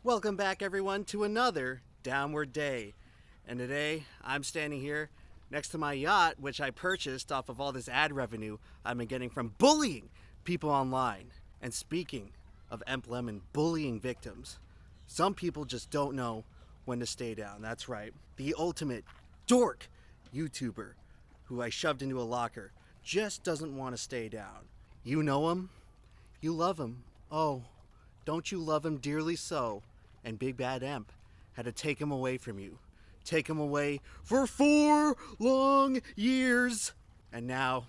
Welcome back, everyone, to another Downward Day. And today, I'm standing here next to my yacht, which I purchased off of all this ad revenue I've been getting from bullying people online. And speaking of Lemon bullying victims, some people just don't know when to stay down. That's right. The ultimate dork YouTuber who I shoved into a locker just doesn't want to stay down. You know him? You love him. Oh, don't you love him dearly so? And Big Bad Emp had to take him away from you. Take him away for 4 long years. And now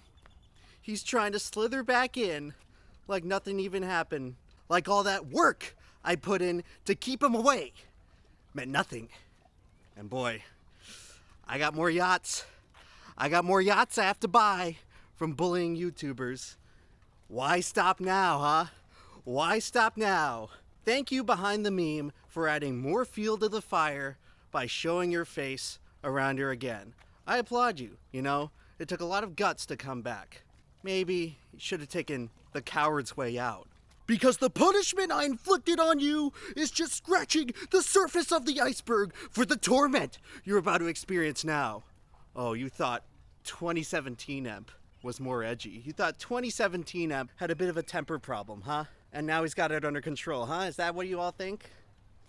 he's trying to slither back in like nothing even happened. Like all that work I put in to keep him away meant nothing. And boy, I got more yachts. I have to buy from bullying YouTubers. Why stop now, huh? Why stop now? Thank you, Behind the Meme, for adding more fuel to the fire by showing your face around here again. I applaud you, It took a lot of guts to come back. Maybe you should have taken the coward's way out. Because the punishment I inflicted on you is just scratching the surface of the iceberg for the torment you're about to experience now. Oh, you thought 2017 Emp was more edgy. You thought 2017 Emp had a bit of a temper problem, huh? And now he's got it under control, huh? Is that what you all think?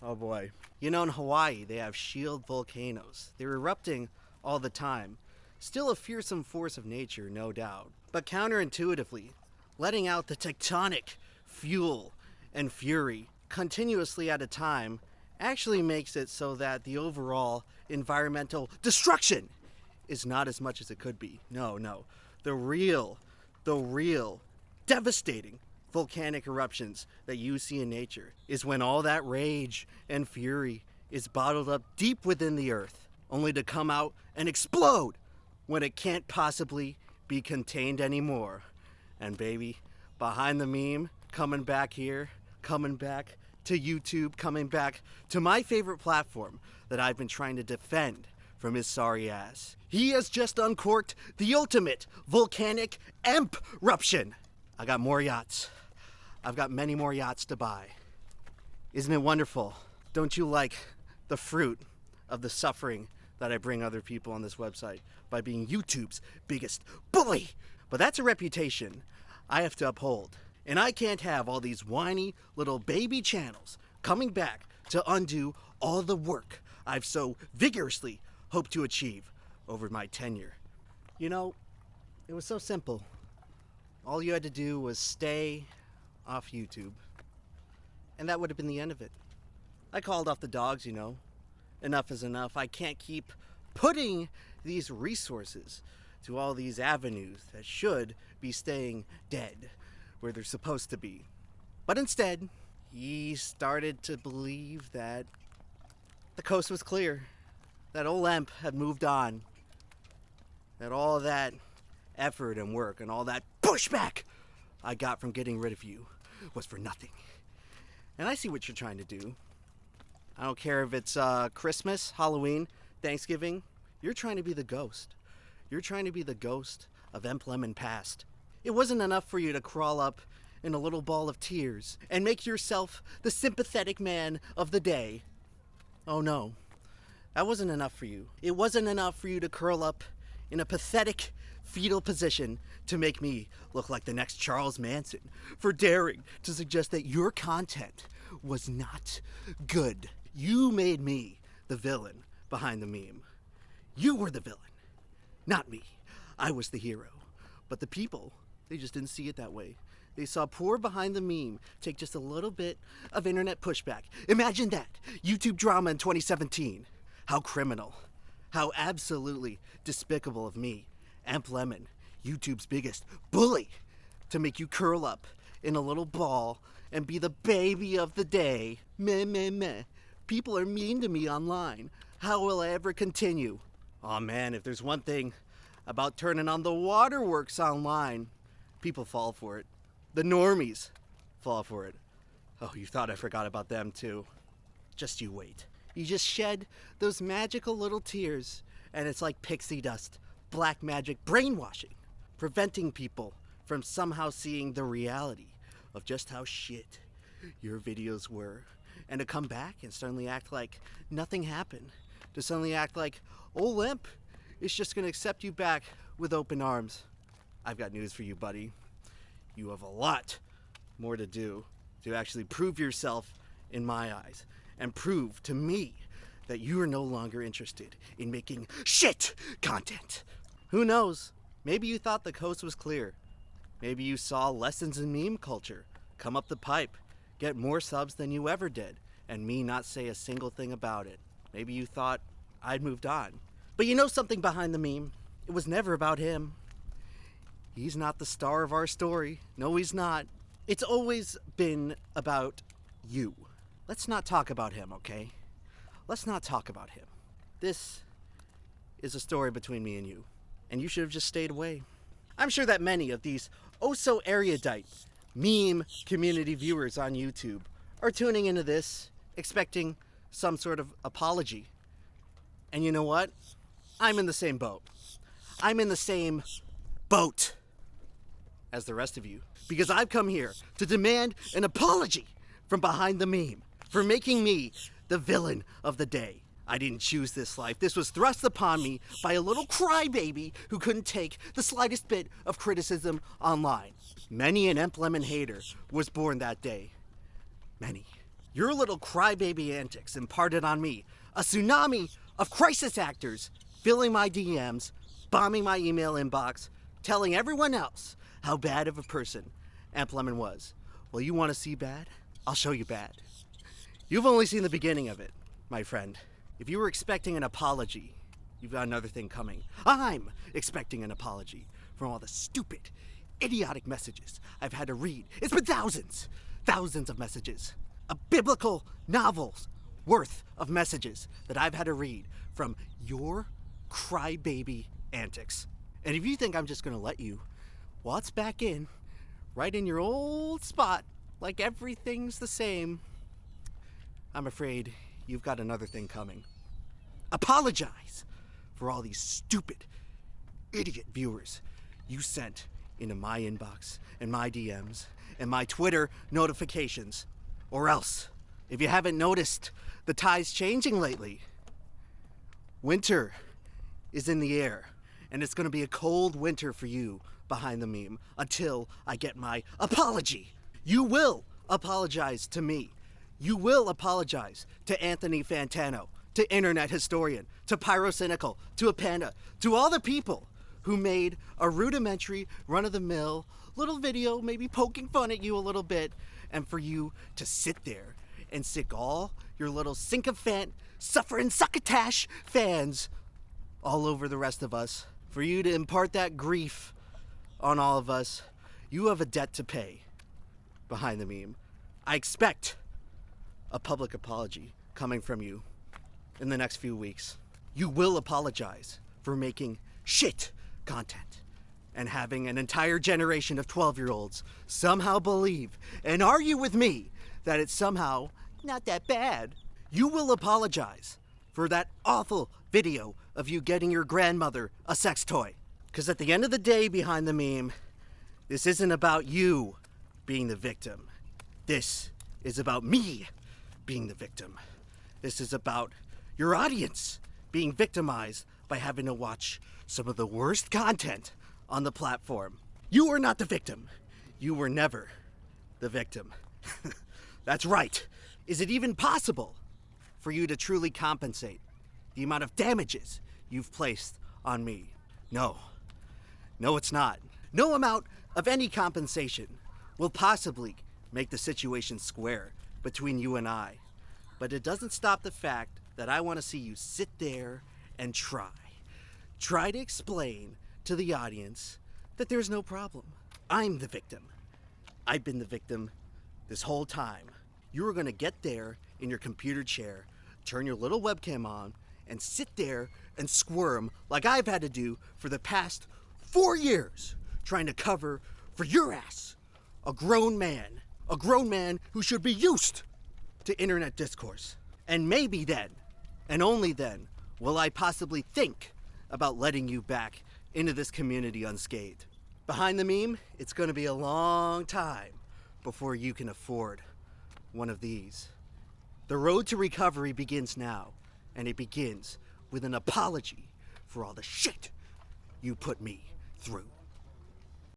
Oh boy. In Hawaii, they have shield volcanoes. They're erupting all the time. Still a fearsome force of nature, no doubt. But counterintuitively, letting out the tectonic fuel and fury continuously at a time actually makes it so that the overall environmental destruction is not as much as it could be. No. The real devastating volcanic eruptions that you see in nature is when all that rage and fury is bottled up deep within the earth, only to come out and explode when it can't possibly be contained anymore. And baby, Behind the Meme, coming back here, coming back to YouTube, coming back to my favorite platform that I've been trying to defend from his sorry ass. He has just uncorked the ultimate volcanic eruption. I got more yachts. I've got many more yachts to buy. Isn't it wonderful? Don't you like the fruit of the suffering that I bring other people on this website by being YouTube's biggest bully? But that's a reputation I have to uphold. And I can't have all these whiny little baby channels coming back to undo all the work I've so vigorously hoped to achieve over my tenure. It was so simple. All you had to do was stay off YouTube. And that would have been the end of it. I called off the dogs, Enough is enough. I can't keep putting these resources to all these avenues that should be staying dead where they're supposed to be. But instead, he started to believe that the coast was clear, that old Emp had moved on, that all that effort and work and all that pushback I got from getting rid of you was for nothing. And I see what you're trying to do. I don't care if it's Christmas, Halloween, Thanksgiving. You're trying to be the ghost. You're trying to be the ghost of Emp Lemon past. It wasn't enough for you to crawl up in a little ball of tears and make yourself the sympathetic man of the day. Oh no, that wasn't enough for you. It wasn't enough for you to curl up in a pathetic fetal position to make me look like the next Charles Manson for daring to suggest that your content was not good. You made me the villain behind the meme. You were the villain, not me. I was the hero. But the people, they just didn't see it that way. They saw poor Behind the Meme take just a little bit of internet pushback. Imagine that. YouTube drama in 2017. How criminal. How absolutely despicable of me, Emp Lemon, YouTube's biggest bully, to make you curl up in a little ball and be the baby of the day. Meh, meh, meh. People are mean to me online. How will I ever continue? Aw man, if there's one thing about turning on the waterworks online, people fall for it. The normies fall for it. Oh, you thought I forgot about them too. Just you wait. You just shed those magical little tears, and it's like pixie dust, black magic brainwashing, preventing people from somehow seeing the reality of just how shit your videos were and to come back and suddenly act like nothing happened, to suddenly act like old Limp is just going to accept you back with open arms. I've got news for you, buddy. You have a lot more to do to actually prove yourself in my eyes and prove to me that you are no longer interested in making shit content. Who knows? Maybe you thought the coast was clear. Maybe you saw lessons in meme culture come up the pipe, get more subs than you ever did, and me not say a single thing about it. Maybe you thought I'd moved on. But you know something behind the meme? It was never about him. He's not the star of our story. No, he's not. It's always been about you. Let's not talk about him, okay? Let's not talk about him. This is a story between me and you should have just stayed away. I'm sure that many of these so erudite meme community viewers on YouTube are tuning into this expecting some sort of apology. And you know what? I'm in the same boat. I'm in the same boat as the rest of you, because I've come here to demand an apology from Behind the Meme for making me the villain of the day. I didn't choose this life. This was thrust upon me by a little crybaby who couldn't take the slightest bit of criticism online. Many an Emplemon hater was born that day. Many. Your little crybaby antics imparted on me a tsunami of crisis actors filling my DMs, bombing my email inbox, telling everyone else how bad of a person Emplemon was. Well, you want to see bad? I'll show you bad. You've only seen the beginning of it, my friend. If you were expecting an apology, you've got another thing coming. I'm expecting an apology from all the stupid, idiotic messages I've had to read. It's been thousands of messages. A biblical novel's worth of messages that I've had to read from your crybaby antics. And if you think I'm just going to let you waltz back in, right in your old spot, like everything's the same, I'm afraid you've got another thing coming. Apologize for all these stupid, idiot viewers you sent into my inbox and my DMs and my Twitter notifications. Or else, if you haven't noticed the tide's changing lately, winter is in the air, and it's going to be a cold winter for you Behind the Meme until I get my apology. You will apologize to me. You will apologize to Anthony Fantano, to Internet Historian, to Pyrocynical, to Apanda, to all the people who made a rudimentary, run-of-the-mill little video, maybe poking fun at you a little bit, and for you to sit there and sick all your little sycophant, suffering succotash fans all over the rest of us, for you to impart that grief on all of us. You have a debt to pay, Behind the Meme. I expect a public apology coming from you in the next few weeks. You will apologize for making shit content and having an entire generation of 12-year-olds somehow believe and argue with me that it's somehow not that bad. You will apologize for that awful video of you getting your grandmother a sex toy. Because at the end of the day, Behind the Meme, this isn't about you being the victim. This is about me being the victim. This is about your audience being victimized by having to watch some of the worst content on the platform. You are not the victim. You were never the victim. That's right. Is it even possible for you to truly compensate the amount of damages you've placed on me? No. No, it's not. No amount of any compensation will possibly make the situation square between you and I. But it doesn't stop the fact that I want to see you sit there and try to explain to the audience that there's no problem. I'm the victim. I've been the victim this whole time. You were going to get there in your computer chair, turn your little webcam on, and sit there and squirm like I've had to do for the past 4 years, trying to cover for your ass, a grown man who should be used to internet discourse. And maybe then, and only then, will I possibly think about letting you back into this community unscathed. Behind the Meme, it's going to be a long time before you can afford one of these The road to recovery begins now, and it begins with an apology for all the shit you put me through.